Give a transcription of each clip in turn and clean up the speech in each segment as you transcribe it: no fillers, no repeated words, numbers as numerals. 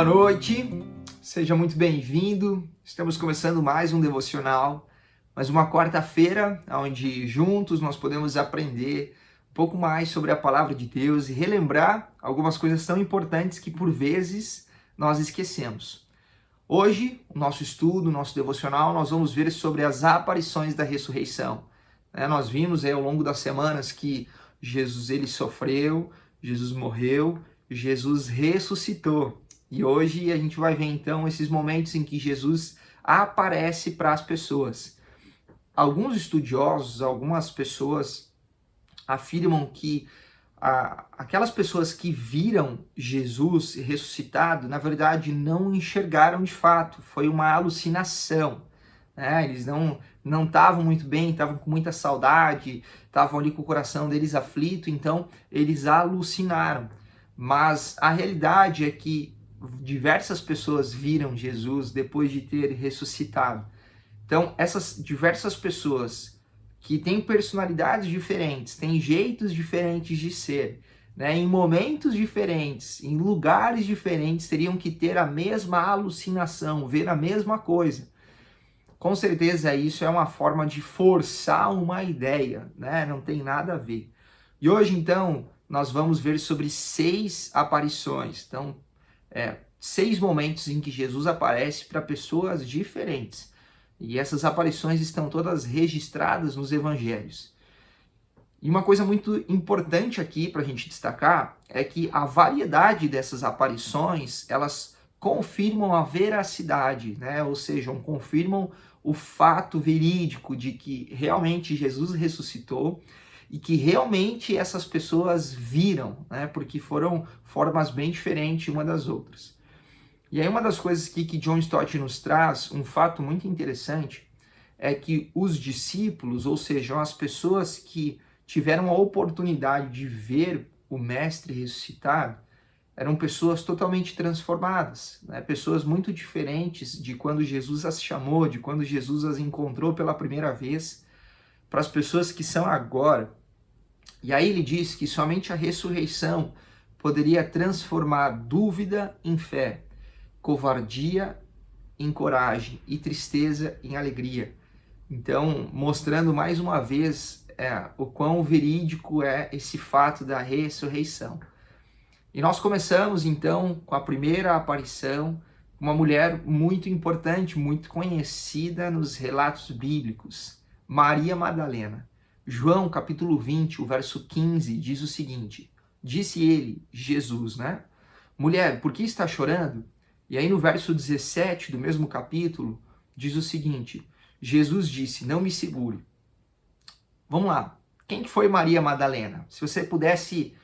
Boa noite, seja muito bem-vindo. Estamos começando mais um devocional, mais uma quarta-feira, onde juntos nós podemos aprender um pouco mais sobre a palavra de Deus e relembrar algumas coisas tão importantes que por vezes nós esquecemos. Hoje, o nosso estudo, o nosso devocional, nós vamos ver sobre as aparições da ressurreição. Nós vimos ao longo das semanas que Jesus ele sofreu, Jesus morreu, Jesus ressuscitou. E hoje a gente vai ver então esses momentos em que Jesus aparece para as pessoas. Alguns estudiosos, algumas pessoas afirmam que aquelas pessoas que viram Jesus ressuscitado, na verdade não enxergaram de fato, foi uma alucinação. Eles não estavam muito bem, estavam com muita saudade, estavam ali com o coração deles aflito, então eles alucinaram. Mas a realidade é que diversas pessoas viram Jesus depois de ter ressuscitado. Então, essas diversas pessoas que têm personalidades diferentes, têm jeitos diferentes de ser, em momentos diferentes, em lugares diferentes, teriam que ter a mesma alucinação, ver a mesma coisa. Com certeza isso é uma forma de forçar uma ideia, não tem nada a ver. E hoje, então, nós vamos ver sobre 6 aparições. Então, 6 momentos em que Jesus aparece para pessoas diferentes. E essas aparições estão todas registradas nos evangelhos. E uma coisa muito importante aqui para a gente destacar é que a variedade dessas aparições, elas confirmam a veracidade, ou seja, confirmam o fato verídico de que realmente Jesus ressuscitou e que realmente essas pessoas viram, porque foram formas bem diferentes uma das outras. E aí uma das coisas que John Stott nos traz, um fato muito interessante, é que os discípulos, ou seja, as pessoas que tiveram a oportunidade de ver o Mestre ressuscitado, eram pessoas totalmente transformadas, pessoas muito diferentes de quando Jesus as chamou, de quando Jesus as encontrou pela primeira vez, para as pessoas que são agora. E aí ele diz que somente a ressurreição poderia transformar dúvida em fé, covardia em coragem e tristeza em alegria. Então, mostrando mais uma vez o quão verídico é esse fato da ressurreição. E nós começamos então com a primeira aparição, uma mulher muito importante, muito conhecida nos relatos bíblicos, Maria Madalena. João capítulo 20, o verso 15, diz o seguinte: disse ele, Jesus, mulher, por que está chorando? E aí no verso 17 do mesmo capítulo, diz o seguinte: Jesus disse, não me segure. Vamos lá, quem que foi Maria Madalena? Se você pudesse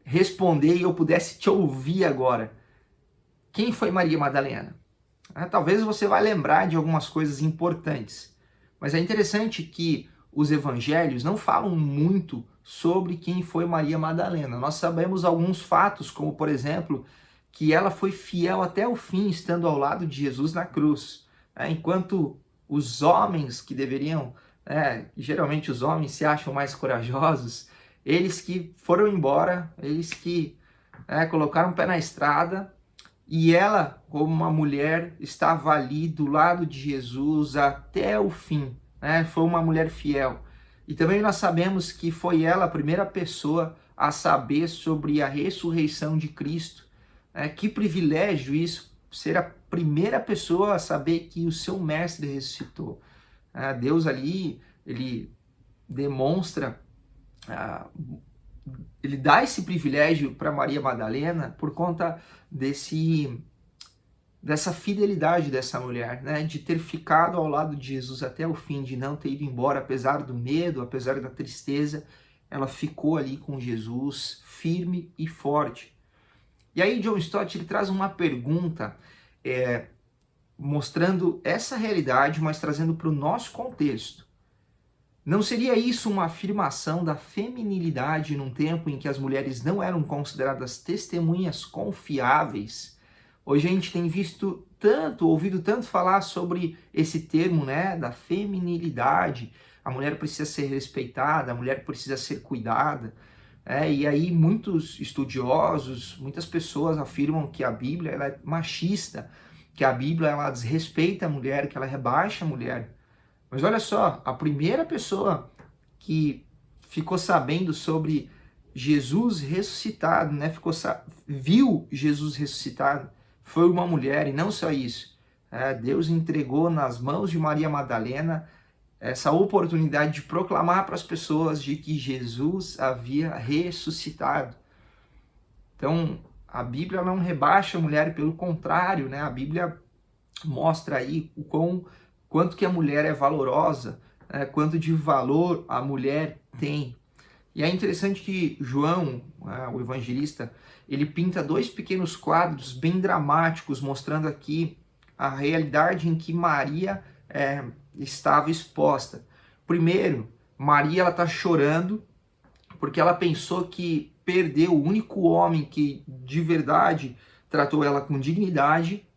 responder e eu pudesse te ouvir agora, quem foi Maria Madalena? Talvez você vai lembrar de algumas coisas importantes, mas é interessante que os evangelhos não falam muito sobre quem foi Maria Madalena. Nós sabemos alguns fatos, como por exemplo, que ela foi fiel até o fim, estando ao lado de Jesus na cruz, enquanto os homens que deveriam, geralmente os homens se acham mais corajosos, eles que foram embora, eles que colocaram o pé na estrada, e ela, como uma mulher, estava ali do lado de Jesus até o fim, foi uma mulher fiel. E também nós sabemos que foi ela a primeira pessoa a saber sobre a ressurreição de Cristo. Que privilégio isso, ser a primeira pessoa a saber que o seu mestre ressuscitou. Deus ali, ele demonstra, ele dá esse privilégio para Maria Madalena por conta dessa fidelidade dessa mulher, de ter ficado ao lado de Jesus até o fim, de não ter ido embora, apesar do medo, apesar da tristeza, ela ficou ali com Jesus, firme e forte. E aí John Stott ele traz uma pergunta, mostrando essa realidade, mas trazendo para o nosso contexto. Não seria isso uma afirmação da feminilidade num tempo em que as mulheres não eram consideradas testemunhas confiáveis? Hoje a gente tem ouvido tanto falar sobre esse termo, da feminilidade. A mulher precisa ser respeitada, a mulher precisa ser cuidada. E aí muitos estudiosos, muitas pessoas afirmam que a Bíblia ela é machista, que a Bíblia ela desrespeita a mulher, que ela rebaixa a mulher. Mas olha só, a primeira pessoa que ficou sabendo sobre Jesus ressuscitado, né? Viu Jesus ressuscitado, foi uma mulher, e não só isso. Deus entregou nas mãos de Maria Madalena essa oportunidade de proclamar para as pessoas de que Jesus havia ressuscitado. Então, a Bíblia não rebaixa a mulher, pelo contrário, né? A Bíblia mostra aí quanto que a mulher é valorosa, quanto de valor a mulher tem. E é interessante que João, o evangelista, ele pinta dois pequenos quadros bem dramáticos, mostrando aqui a realidade em que Maria estava exposta. Primeiro, Maria está chorando porque ela pensou que perdeu o único homem que de verdade tratou ela com dignidade,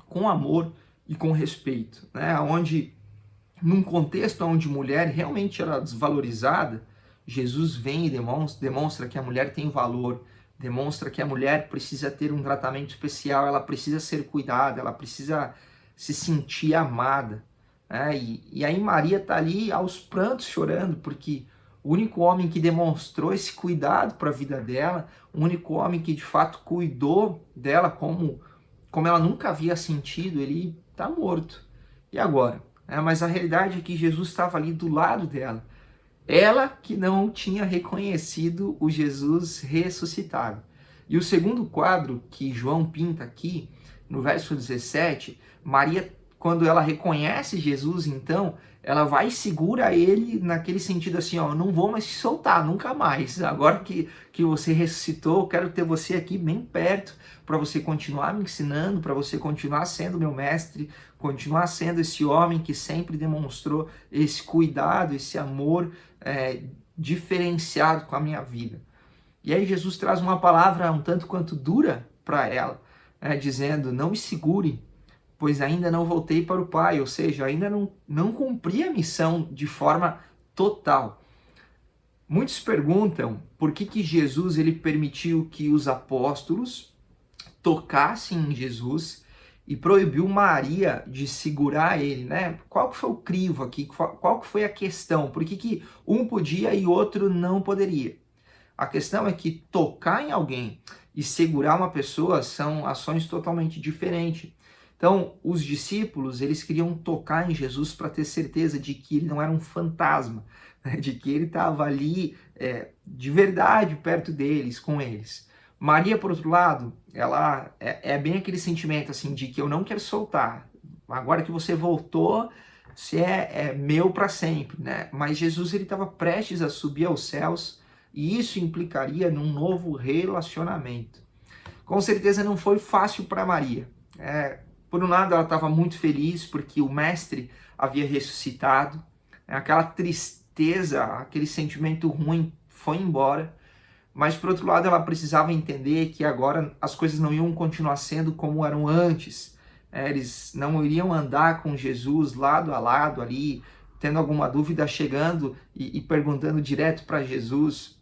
com amor e com respeito, né? Onde, num contexto onde mulher realmente era desvalorizada, Jesus vem e demonstra que a mulher tem valor, demonstra que a mulher precisa ter um tratamento especial, ela precisa ser cuidada, ela precisa se sentir amada. E aí Maria está ali aos prantos chorando, porque o único homem que demonstrou esse cuidado para a vida dela, o único homem que de fato cuidou dela como ela nunca havia sentido, ele está morto. E agora? Mas a realidade é que Jesus estava ali do lado dela. Ela que não tinha reconhecido o Jesus ressuscitado. E o segundo quadro que João pinta aqui, no verso 17, Maria, quando ela reconhece Jesus, então, ela vai e segura ele naquele sentido assim, ó, não vou mais te soltar, nunca mais. Agora que você ressuscitou, eu quero ter você aqui bem perto, para você continuar me ensinando, para você continuar sendo meu mestre, continuar sendo esse homem que sempre demonstrou esse cuidado, esse amor diferenciado com a minha vida. E aí Jesus traz uma palavra um tanto quanto dura para ela, dizendo, não me segure, pois ainda não voltei para o Pai, ou seja, ainda não cumpri a missão de forma total. Muitos perguntam por que Jesus ele permitiu que os apóstolos tocassem em Jesus e proibiu Maria de segurar ele, né? Qual que foi o crivo aqui? Qual que foi a questão? Por que um podia e outro não poderia? A questão é que tocar em alguém e segurar uma pessoa são ações totalmente diferentes. Então, os discípulos, eles queriam tocar em Jesus para ter certeza de que ele não era um fantasma, né? De que ele estava ali de verdade perto deles, com eles. Maria, por outro lado, ela é bem aquele sentimento assim de que eu não quero soltar. Agora que você voltou, você é meu para sempre, né? Mas Jesus ele estava prestes a subir aos céus e isso implicaria num novo relacionamento. Com certeza não foi fácil para Maria. Por um lado, ela estava muito feliz porque o mestre havia ressuscitado. Aquela tristeza, aquele sentimento ruim foi embora. Mas, por outro lado, ela precisava entender que agora as coisas não iam continuar sendo como eram antes. Eles não iriam andar com Jesus lado a lado ali, tendo alguma dúvida, chegando e perguntando direto para Jesus.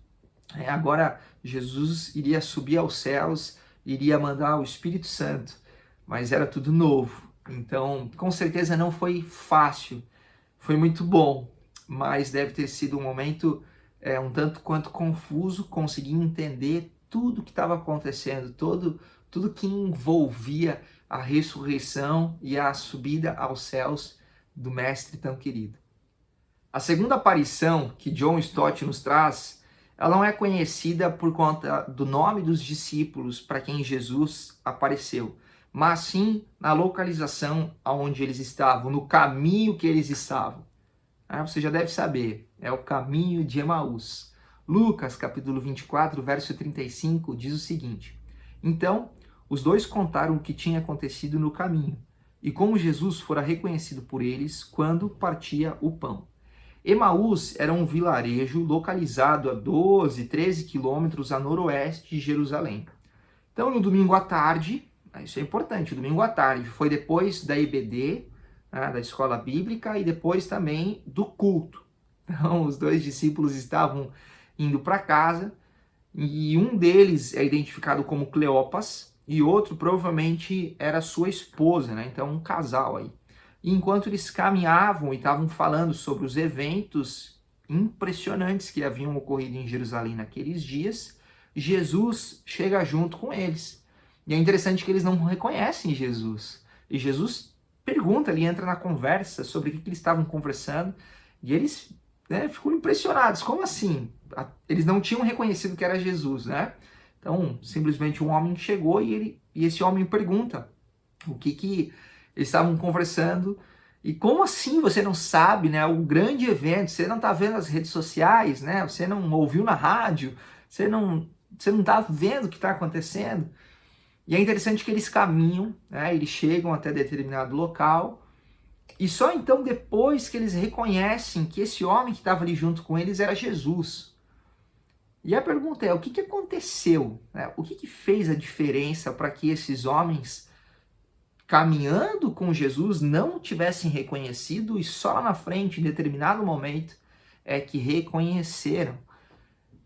Agora, Jesus iria subir aos céus, iria mandar o Espírito Santo, mas era tudo novo. Então, com certeza não foi fácil, foi muito bom, mas deve ter sido um momento um tanto quanto confuso, conseguir entender tudo que estava acontecendo, tudo que envolvia a ressurreição e a subida aos céus do Mestre tão querido. A segunda aparição que John Stott nos traz, ela não é conhecida por conta do nome dos discípulos para quem Jesus apareceu, mas sim na localização onde eles estavam, no caminho que eles estavam. Você já deve saber, é o caminho de Emaús. Lucas, capítulo 24, verso 35, diz o seguinte: Então, os dois contaram o que tinha acontecido no caminho, e como Jesus fora reconhecido por eles quando partia o pão. Emaús era um vilarejo localizado a 12, 13 quilômetros a noroeste de Jerusalém. Então, no domingo à tarde, isso é importante, domingo à tarde, foi depois da EBD, da escola bíblica, e depois também do culto. Então, os dois discípulos estavam indo para casa, E um deles é identificado como Cleopas e outro provavelmente era sua esposa, né? Então um casal aí. E enquanto eles caminhavam e estavam falando sobre os eventos impressionantes que haviam ocorrido em Jerusalém naqueles dias, Jesus chega junto com eles. E é interessante que eles não reconhecem Jesus. E Jesus pergunta ali, entra na conversa sobre o que eles estavam conversando, e eles, né, ficam impressionados. Como assim? Eles não tinham reconhecido que era Jesus, né? Então, simplesmente um homem chegou e esse homem pergunta o que eles estavam conversando. E como assim você não sabe, né? O grande evento, você não está vendo as redes sociais, né? Você não ouviu na rádio, você não está vendo o que está acontecendo. E é interessante que eles caminham, né? Eles chegam até determinado local, e só então depois que eles reconhecem que esse homem que estava ali junto com eles era Jesus. E a pergunta é, o que aconteceu? Né? O que fez a diferença para que esses homens, caminhando com Jesus, não tivessem reconhecido e só lá na frente, em determinado momento, é que reconheceram?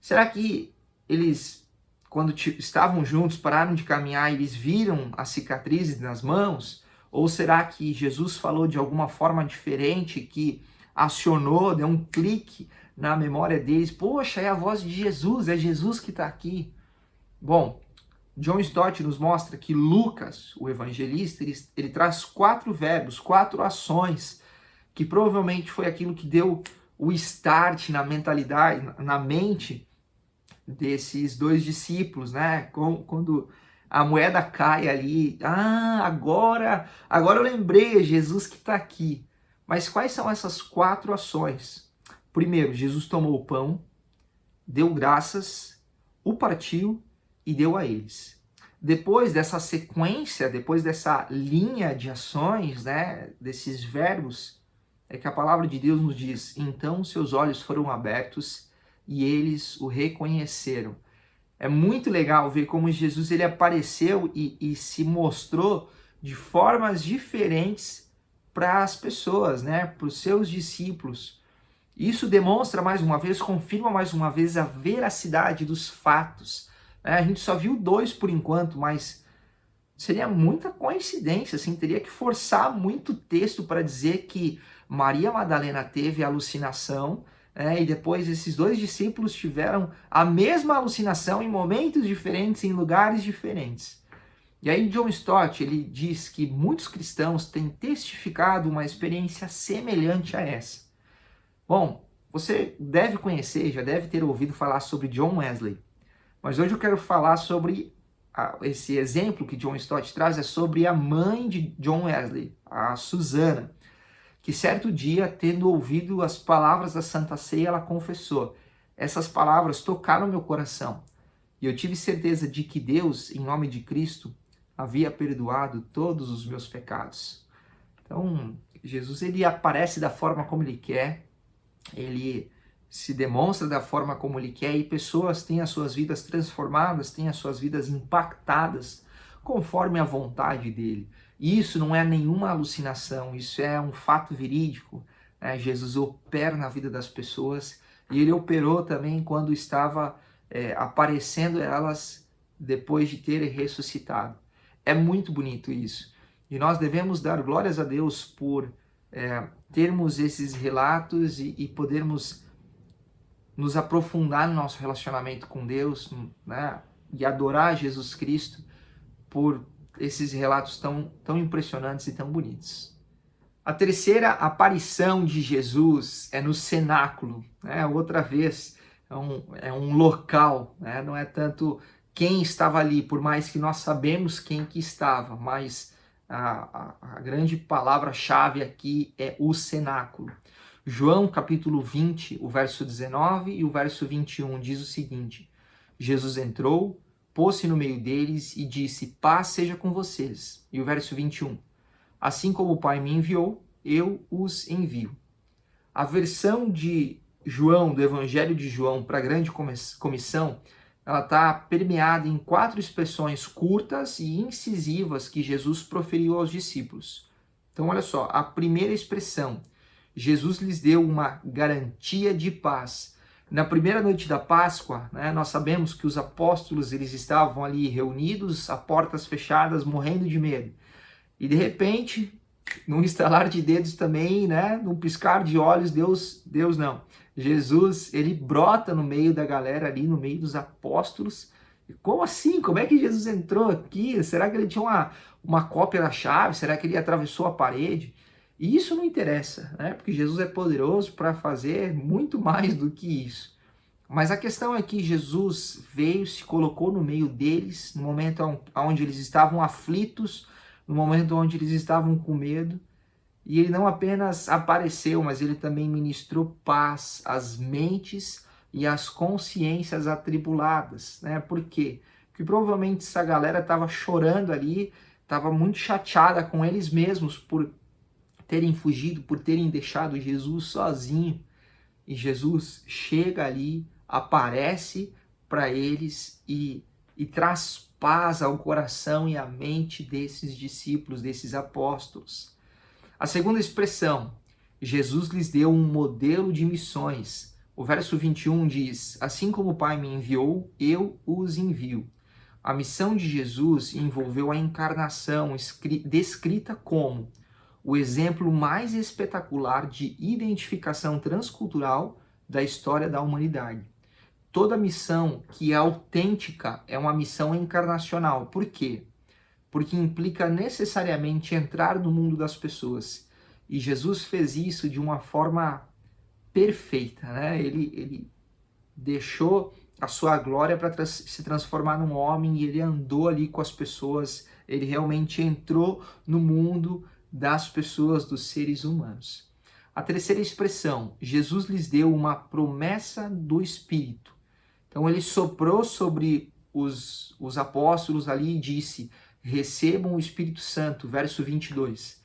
Será que eles, quando estavam juntos, pararam de caminhar e eles viram as cicatrizes nas mãos? Ou será que Jesus falou de alguma forma diferente que acionou, deu um clique na memória deles? Poxa, é a voz de Jesus, é Jesus que está aqui. Bom, John Stott nos mostra que Lucas, o evangelista, ele traz 4 verbos, 4 ações, que provavelmente foi aquilo que deu o start na mentalidade, na mente desses 2 discípulos, né? Quando a moeda cai ali, agora eu lembrei, é Jesus que está aqui. Mas quais são essas 4 ações? Primeiro, Jesus tomou o pão, deu graças, o partiu e deu a eles. Depois dessa sequência, depois dessa linha de ações, né, desses verbos, é que a palavra de Deus nos diz: então seus olhos foram abertos e eles o reconheceram. É muito legal ver como Jesus ele apareceu e se mostrou de formas diferentes para as pessoas, né, para os seus discípulos. Isso demonstra mais uma vez, confirma mais uma vez a veracidade dos fatos. A gente só viu 2 por enquanto, mas seria muita coincidência, assim, teria que forçar muito texto para dizer que Maria Madalena teve alucinação, e depois esses 2 discípulos tiveram a mesma alucinação em momentos diferentes, em lugares diferentes. E aí John Stott, ele diz que muitos cristãos têm testificado uma experiência semelhante a essa. Bom, você deve conhecer, já deve ter ouvido falar sobre John Wesley, mas hoje eu quero falar sobre esse exemplo que John Stott traz, é sobre a mãe de John Wesley, a Susana, que certo dia, tendo ouvido as palavras da Santa Ceia, ela confessou: essas palavras tocaram meu coração, e eu tive certeza de que Deus, em nome de Cristo, havia perdoado todos os meus pecados. Então, Jesus ele aparece da forma como ele quer, ele se demonstra da forma como ele quer, e pessoas têm as suas vidas transformadas, têm as suas vidas impactadas conforme a vontade dele. E isso não é nenhuma alucinação, isso é um fato verídico. Jesus opera na vida das pessoas, e ele operou também quando estava aparecendo elas depois de terem ressuscitado. É muito bonito isso. E nós devemos dar glórias a Deus por termos esses relatos e podermos nos aprofundar no nosso relacionamento com Deus, né? E adorar Jesus Cristo por esses relatos tão impressionantes e tão bonitos. A terceira aparição de Jesus é no cenáculo, né? Outra vez, é um local, né? Não é tanto quem estava ali, por mais que nós sabemos quem que estava, mas a grande palavra-chave aqui é o cenáculo. João capítulo 20, o verso 19 e o verso 21 diz o seguinte: Jesus entrou, pôs-se no meio deles e disse: paz seja com vocês. E o verso 21: assim como o Pai me enviou, eu os envio. A versão de João, do Evangelho de João para a grande comissão, ela está permeada em 4 expressões curtas e incisivas que Jesus proferiu aos discípulos. Então olha só, a primeira expressão: Jesus lhes deu uma garantia de paz. Na primeira noite da Páscoa, né, nós sabemos que os apóstolos eles estavam ali reunidos, a portas fechadas, morrendo de medo. E de repente, num estalar de dedos também, né, num piscar de olhos, Jesus, ele brota no meio da galera ali, no meio dos apóstolos. E como assim? Como é que Jesus entrou aqui? Será que ele tinha uma cópia da chave? Será que ele atravessou a parede? E isso não interessa, né? Porque Jesus é poderoso para fazer muito mais do que isso. Mas a questão é que Jesus veio, se colocou no meio deles, no momento onde eles estavam aflitos, no momento onde eles estavam com medo, e ele não apenas apareceu, mas ele também ministrou paz às mentes e às consciências atribuladas, né? Por quê? Porque provavelmente essa galera estava chorando ali, estava muito chateada com eles mesmos por terem fugido, por terem deixado Jesus sozinho. E Jesus chega ali, aparece para eles e traz paz ao coração e à mente desses discípulos, desses apóstolos. A segunda expressão, Jesus lhes deu um modelo de missões. O verso 21 diz: assim como o Pai me enviou, eu os envio. A missão de Jesus envolveu a encarnação, descrita como o exemplo mais espetacular de identificação transcultural da história da humanidade. Toda missão que é autêntica é uma missão encarnacional. Por quê? Porque implica necessariamente entrar no mundo das pessoas. E Jesus fez isso de uma forma perfeita, né? Ele deixou a sua glória para se transformar num homem e ele andou ali com as pessoas, ele realmente entrou no mundo das pessoas, dos seres humanos. A terceira expressão, Jesus lhes deu uma promessa do Espírito. Então ele soprou sobre os apóstolos ali e disse: recebam o Espírito Santo, verso 22.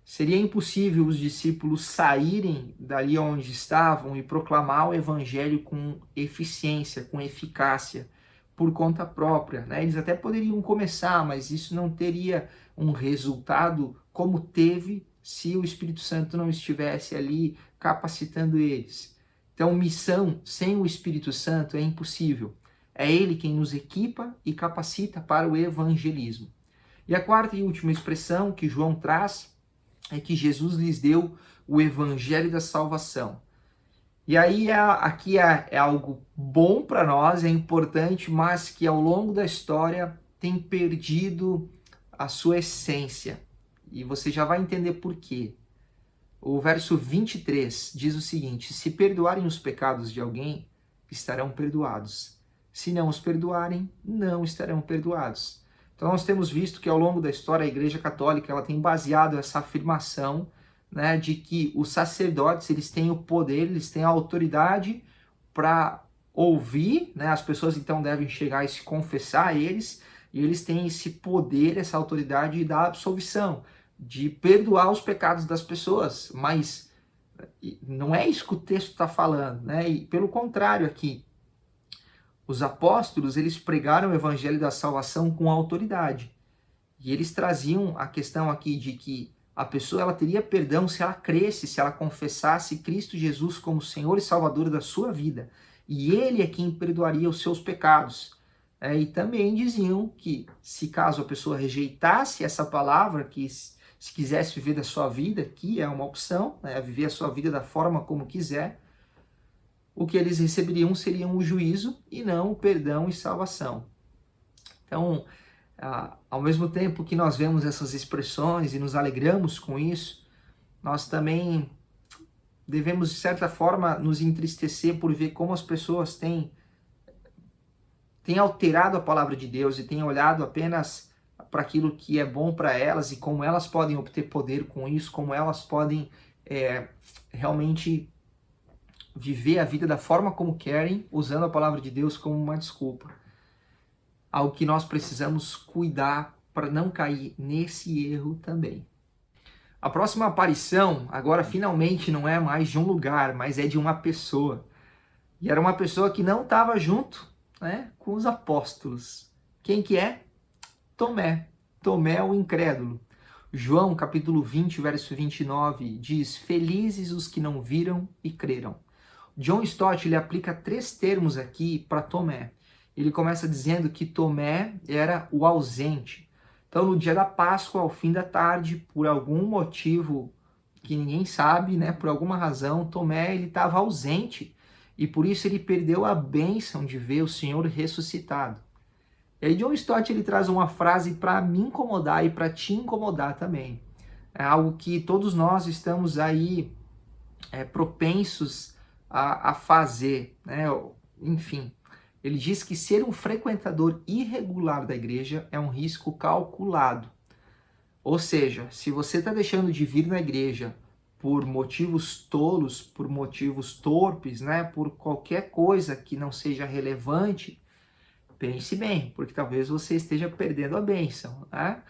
Seria impossível os discípulos saírem dali onde estavam e proclamar o evangelho com eficiência, com eficácia, por conta própria, né? Eles até poderiam começar, mas isso não teria um resultado como teve se o Espírito Santo não estivesse ali capacitando eles. Então, missão sem o Espírito Santo é impossível. É ele quem nos equipa e capacita para o evangelismo. E a quarta e última expressão que João traz é que Jesus lhes deu o evangelho da salvação. E aí aqui é algo bom para nós, é importante, mas que ao longo da história tem perdido a sua essência. E você já vai entender por quê. O verso 23 diz o seguinte: se perdoarem os pecados de alguém, estarão perdoados. Se não os perdoarem, não estarão perdoados. Então nós temos visto que ao longo da história a Igreja Católica ela tem baseado essa afirmação, né, de que os sacerdotes eles têm o poder, eles têm a autoridade para ouvir, né, as pessoas então devem chegar e se confessar a eles, e eles têm esse poder, essa autoridade da absolvição, de perdoar os pecados das pessoas, mas não é isso que o texto está falando, né? E pelo contrário aqui, os apóstolos, eles pregaram o evangelho da salvação com autoridade. E eles traziam a questão aqui de que a pessoa ela teria perdão se ela cresce, se ela confessasse Cristo Jesus como Senhor e Salvador da sua vida. E ele é quem perdoaria os seus pecados. E também diziam que se caso a pessoa rejeitasse essa palavra, que se quisesse viver da sua vida, que é uma opção, né, viver a sua vida da forma como quiser, o que eles receberiam seriam o juízo e não o perdão e salvação. Então, ao mesmo tempo que nós vemos essas expressões e nos alegramos com isso, nós também devemos, de certa forma, nos entristecer por ver como as pessoas têm alterado a palavra de Deus e têm olhado apenas para aquilo que é bom para elas e como elas podem obter poder com isso, como elas podem realmente viver a vida da forma como querem, usando a palavra de Deus como uma desculpa. Algo que nós precisamos cuidar para não cair nesse erro também. A próxima aparição, agora finalmente não é mais de um lugar, mas é de uma pessoa. E era uma pessoa que não estava junto, né, com os apóstolos. Quem que é? Tomé. Tomé o incrédulo. João capítulo 20, verso 29 diz: felizes os que não viram e creram. John Stott ele aplica 3 termos aqui para Tomé. Ele começa dizendo que Tomé era o ausente. Então, no dia da Páscoa, ao fim da tarde, por algum motivo que ninguém sabe, né, por alguma razão, Tomé ele estava ausente e por isso ele perdeu a bênção de ver o Senhor ressuscitado. E aí John Stott ele traz uma frase para me incomodar e para te incomodar também. É algo que todos nós estamos aí propensos a fazer, né? Enfim, ele diz que ser um frequentador irregular da igreja é um risco calculado. Ou seja, se você está deixando de vir na igreja por motivos tolos, por motivos torpes, né? Por qualquer coisa que não seja relevante, pense bem, porque talvez você esteja perdendo a bênção, né?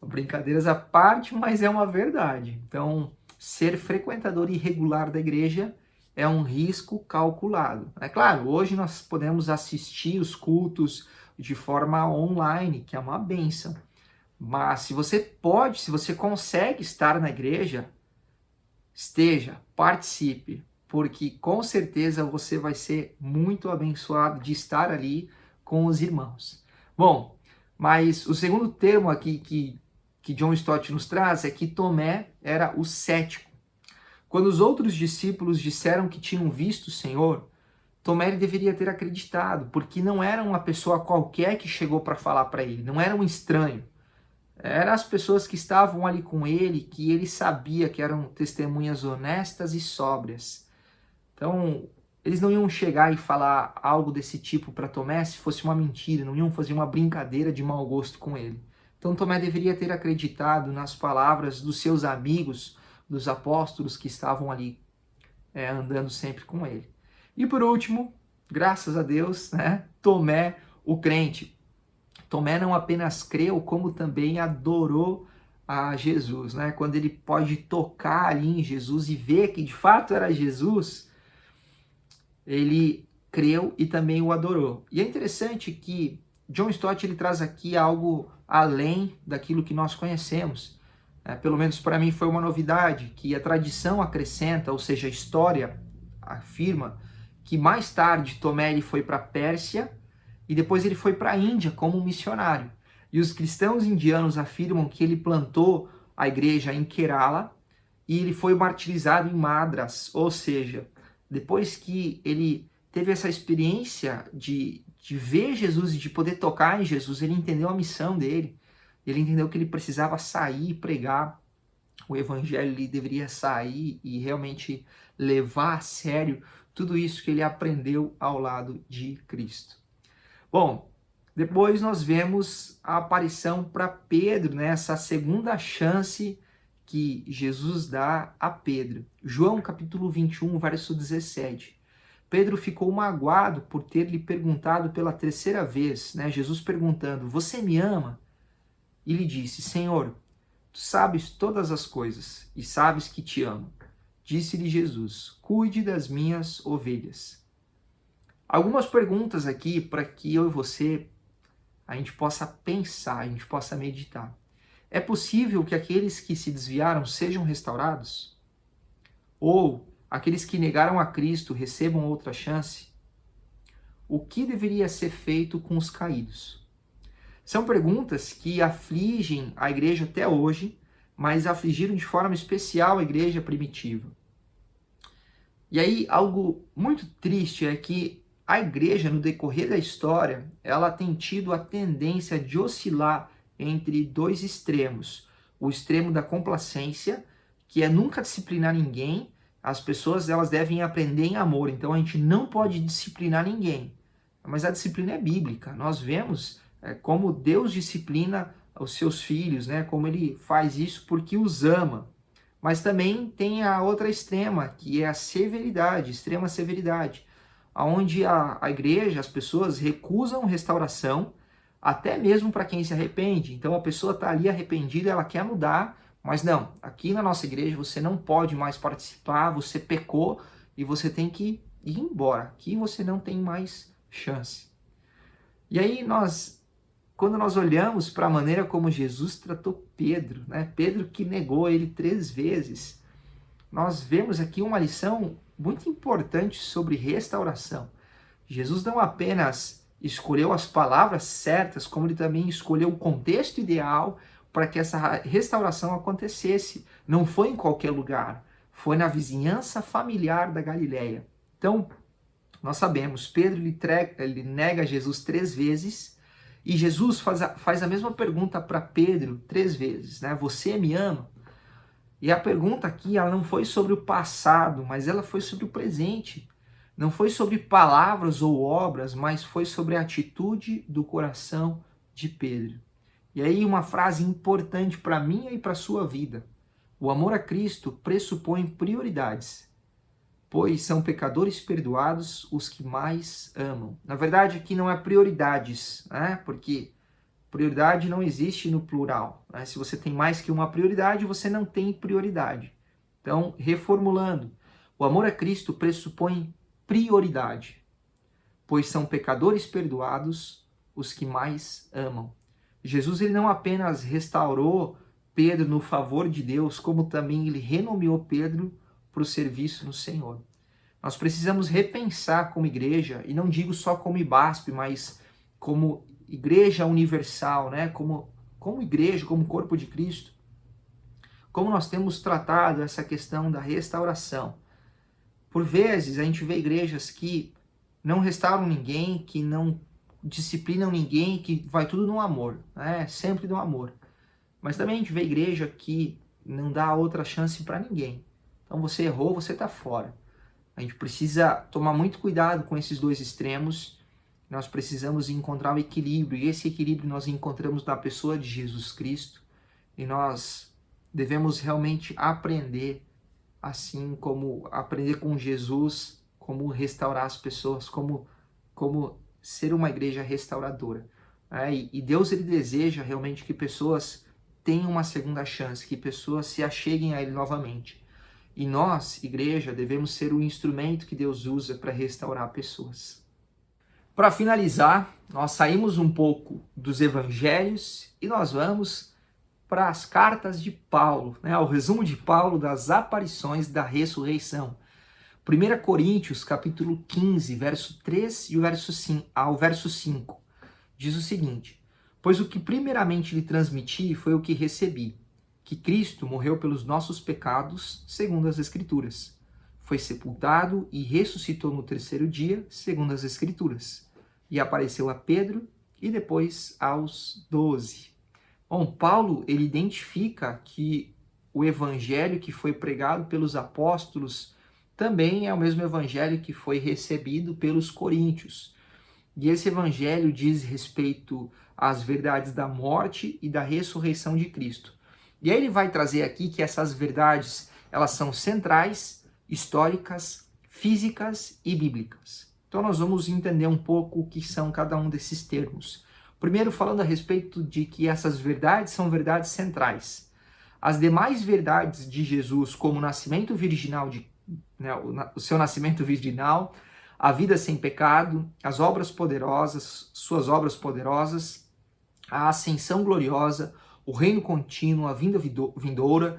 Brincadeiras à parte, mas é uma verdade. Então, ser frequentador irregular da igreja é um risco calculado. É claro, hoje nós podemos assistir os cultos de forma online, que é uma bênção. Mas se você consegue estar na igreja, esteja, participe, porque com certeza você vai ser muito abençoado de estar ali com os irmãos. Bom, mas o segundo termo aqui que John Stott nos traz é que Tomé era o cético. Quando os outros discípulos disseram que tinham visto o Senhor, Tomé deveria ter acreditado, porque não era uma pessoa qualquer que chegou para falar para ele, não era um estranho. Eram as pessoas que estavam ali com ele, que ele sabia que eram testemunhas honestas e sóbrias. Então, eles não iam chegar e falar algo desse tipo para Tomé se fosse uma mentira, não iam fazer uma brincadeira de mau gosto com ele. Então, Tomé deveria ter acreditado nas palavras dos seus amigos, dos apóstolos que estavam ali andando sempre com ele. E por último, graças a Deus, né, Tomé, o crente. Tomé não apenas creu, como também adorou a Jesus, né? Quando ele pode tocar ali em Jesus e ver que de fato era Jesus, ele creu e também o adorou. E é interessante que John Stott ele traz aqui algo além daquilo que nós conhecemos. Pelo menos para mim foi uma novidade, que a tradição acrescenta, ou seja, a história afirma que mais tarde Tomé ele foi para a Pérsia e depois ele foi para a Índia como missionário. E os cristãos indianos afirmam que ele plantou a igreja em Kerala e ele foi martirizado em Madras, ou seja, depois que ele teve essa experiência de ver Jesus e de poder tocar em Jesus, ele entendeu a missão dele. Ele entendeu que ele precisava sair e pregar. O evangelho ele deveria sair e realmente levar a sério tudo isso que ele aprendeu ao lado de Cristo. Bom, depois nós vemos a aparição para Pedro, né? Essa segunda chance que Jesus dá a Pedro. João capítulo 21, verso 17. Pedro ficou magoado por ter lhe perguntado pela terceira vez, né? Jesus perguntando, você me ama? E lhe disse, Senhor, tu sabes todas as coisas e sabes que te amo. Disse-lhe Jesus, cuide das minhas ovelhas. Algumas perguntas aqui para que eu e você, a gente possa pensar, a gente possa meditar. É possível que aqueles que se desviaram sejam restaurados? Ou aqueles que negaram a Cristo recebam outra chance? O que deveria ser feito com os caídos? São perguntas que afligem a igreja até hoje, mas afligiram de forma especial a igreja primitiva. E aí, algo muito triste é que a igreja, no decorrer da história, ela tem tido a tendência de oscilar entre dois extremos. O extremo da complacência, que é nunca disciplinar ninguém. As pessoas elas devem aprender em amor, então a gente não pode disciplinar ninguém. Mas a disciplina é bíblica. Nós vemos como Deus disciplina os seus filhos, né? Como ele faz isso porque os ama. Mas também tem a outra extrema, que é a severidade, extrema severidade, onde a igreja, as pessoas recusam restauração, até mesmo para quem se arrepende. Então a pessoa está ali arrependida, ela quer mudar, mas não, aqui na nossa igreja você não pode mais participar, você pecou e você tem que ir embora. Aqui você não tem mais chance. E aí quando nós olhamos para a maneira como Jesus tratou Pedro, né? Pedro que negou ele 3 vezes, nós vemos aqui uma lição muito importante sobre restauração. Jesus não apenas escolheu as palavras certas, como ele também escolheu o contexto ideal para que essa restauração acontecesse. Não foi em qualquer lugar, foi na vizinhança familiar da Galileia. Então, nós sabemos, Pedro ele nega Jesus 3 vezes, e Jesus faz a mesma pergunta para Pedro 3 vezes, né? Você me ama? E a pergunta aqui, ela não foi sobre o passado, mas ela foi sobre o presente. Não foi sobre palavras ou obras, mas foi sobre a atitude do coração de Pedro. E aí uma frase importante para mim e para a sua vida. O amor a Cristo pressupõe prioridades, pois são pecadores perdoados os que mais amam. Na verdade, aqui não é prioridades, né? Porque prioridade não existe no plural, né? Se você tem mais que uma prioridade, você não tem prioridade. Então, reformulando, o amor a Cristo pressupõe prioridade, pois são pecadores perdoados os que mais amam. Jesus ele não apenas restaurou Pedro no favor de Deus, como também ele renomeou Pedro para o serviço no Senhor. Nós precisamos repensar como igreja, e não digo só como IBASP, mas como igreja universal, né? Como igreja, como corpo de Cristo, como nós temos tratado essa questão da restauração. Por vezes a gente vê igrejas que não restauram ninguém, que não disciplinam ninguém, que vai tudo no amor, né? Sempre no amor. Mas também a gente vê igreja que não dá outra chance para ninguém. Então você errou, você está fora. A gente precisa tomar muito cuidado com esses dois extremos. Nós precisamos encontrar o equilíbrio, e esse equilíbrio nós encontramos na pessoa de Jesus Cristo, e nós devemos realmente aprender, assim como aprender com Jesus, como restaurar as pessoas, como ser uma igreja restauradora. E Deus ele deseja realmente que pessoas tenham uma segunda chance, que pessoas se acheguem a Ele novamente. E nós, igreja, devemos ser o instrumento que Deus usa para restaurar pessoas. Para finalizar, nós saímos um pouco dos evangelhos e nós vamos para as cartas de Paulo, né? O resumo de Paulo das aparições da ressurreição. 1 Coríntios, capítulo 15, verso 3 e o verso 5, ao verso 5, diz o seguinte: pois o que primeiramente lhe transmiti foi o que recebi, que Cristo morreu pelos nossos pecados, segundo as Escrituras. Foi sepultado e ressuscitou no 3º dia, segundo as Escrituras. E apareceu a Pedro e depois aos 12. Bom, Paulo ele identifica que o evangelho que foi pregado pelos apóstolos também é o mesmo evangelho que foi recebido pelos coríntios. E esse evangelho diz respeito às verdades da morte e da ressurreição de Cristo. E aí ele vai trazer aqui que essas verdades, elas são centrais, históricas, físicas e bíblicas. Então nós vamos entender um pouco o que são cada um desses termos. Primeiro falando a respeito de que essas verdades são verdades centrais. As demais verdades de Jesus, como o nascimento virginal, o seu nascimento virginal, a vida sem pecado, as obras poderosas, suas obras poderosas, a ascensão gloriosa, o reino contínuo, a vinda vindoura,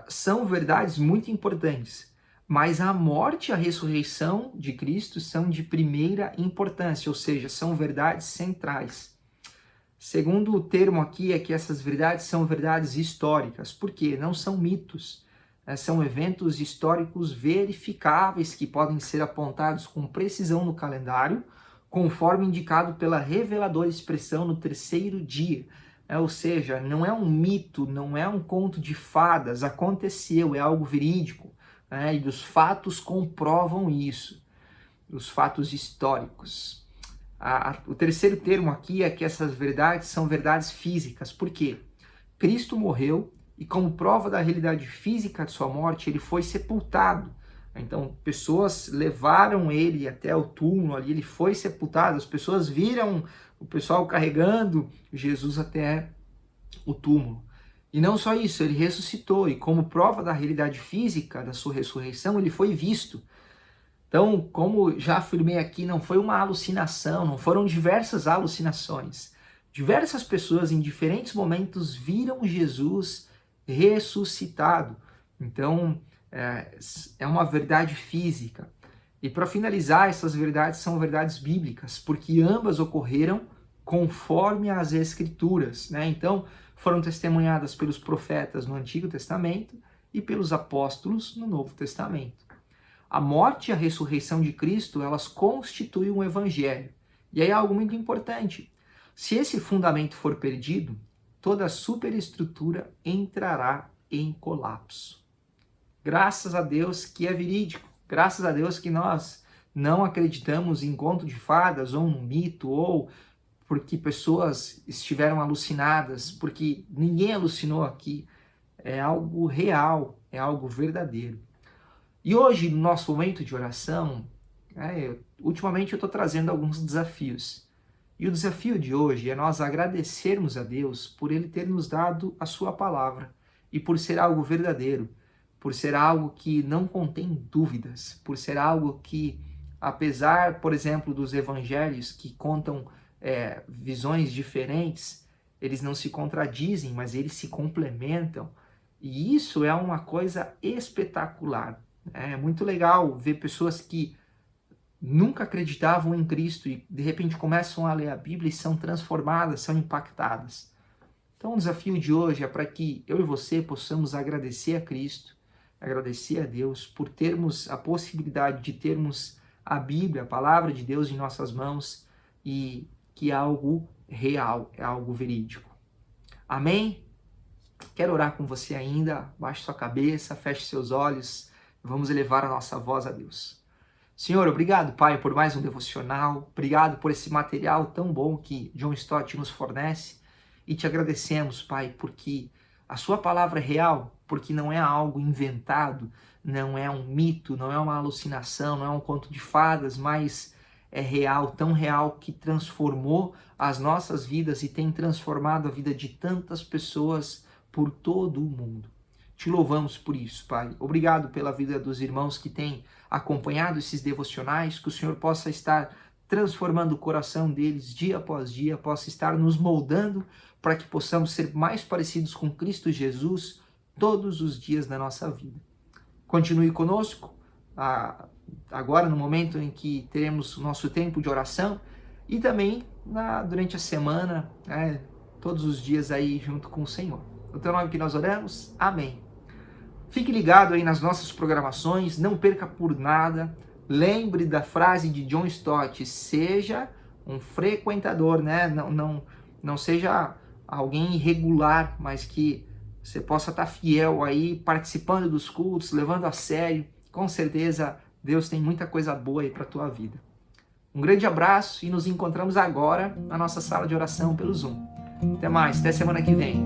são verdades muito importantes. Mas a morte e a ressurreição de Cristo são de primeira importância, ou seja, são verdades centrais. Segundo o termo aqui é que essas verdades são verdades históricas. Por quê? Não são mitos. São eventos históricos verificáveis que podem ser apontados com precisão no calendário, conforme indicado pela reveladora expressão no 3º dia. Ou seja, não é um mito, não é um conto de fadas, aconteceu, é algo verídico. E os fatos comprovam isso, os fatos históricos. O terceiro termo aqui é que essas verdades são verdades físicas. Por quê? Cristo morreu e como prova da realidade física de sua morte, ele foi sepultado. Então, pessoas levaram ele até o túmulo ali, ele foi sepultado, as pessoas viram o pessoal carregando Jesus até o túmulo. E não só isso, ele ressuscitou e como prova da realidade física da sua ressurreição, ele foi visto. Então, como já afirmei aqui, não foi uma alucinação, não foram diversas alucinações. Diversas pessoas em diferentes momentos viram Jesus ressuscitado. Então, é uma verdade física. E para finalizar, essas verdades são verdades bíblicas, porque ambas ocorreram conforme as Escrituras, né? Então, foram testemunhadas pelos profetas no Antigo Testamento e pelos apóstolos no Novo Testamento. A morte e a ressurreição de Cristo, elas constituem um evangelho. E aí é algo muito importante. Se esse fundamento for perdido, toda a superestrutura entrará em colapso. Graças a Deus que é verídico. Graças a Deus que nós não acreditamos em conto de fadas ou um mito, ou porque pessoas estiveram alucinadas, porque ninguém alucinou aqui. É algo real, é algo verdadeiro. E hoje, no nosso momento de oração, ultimamente eu estou trazendo alguns desafios. E o desafio de hoje é nós agradecermos a Deus por Ele ter nos dado a sua palavra e por ser algo verdadeiro, por ser algo que não contém dúvidas, por ser algo que, apesar, por exemplo, dos evangelhos que contam visões diferentes, eles não se contradizem, mas eles se complementam. E isso é uma coisa espetacular. É muito legal ver pessoas que nunca acreditavam em Cristo e de repente começam a ler a Bíblia e são transformadas, são impactadas. Então o desafio de hoje é para que eu e você possamos agradecer a Cristo, agradecer a Deus por termos a possibilidade de termos a Bíblia, a palavra de Deus em nossas mãos, e que é algo real, é algo verídico. Amém? Quero orar com você ainda. Baixe sua cabeça, feche seus olhos. Vamos elevar a nossa voz a Deus. Senhor, obrigado, Pai, por mais um devocional. Obrigado por esse material tão bom que John Stott nos fornece. E te agradecemos, Pai, porque a sua palavra é real, porque não é algo inventado, não é um mito, não é uma alucinação, não é um conto de fadas, mas é real, tão real que transformou as nossas vidas e tem transformado a vida de tantas pessoas por todo o mundo. Te louvamos por isso, Pai. Obrigado pela vida dos irmãos que têm acompanhado esses devocionais, que o Senhor possa estar transformando o coração deles dia após dia, possa estar nos moldando para que possamos ser mais parecidos com Cristo Jesus todos os dias da nossa vida. Continue conosco, agora no momento em que teremos o nosso tempo de oração e também durante a semana, todos os dias aí junto com o Senhor. No teu nome que nós oramos, amém. Fique ligado aí nas nossas programações, não perca por nada. Lembre da frase de John Stott: seja um frequentador, né? Não seja alguém irregular, mas que você possa estar fiel aí, participando dos cultos, levando a sério. Com certeza Deus tem muita coisa boa aí para a tua vida. Um grande abraço e nos encontramos agora na nossa sala de oração pelo Zoom. Até mais, até semana que vem.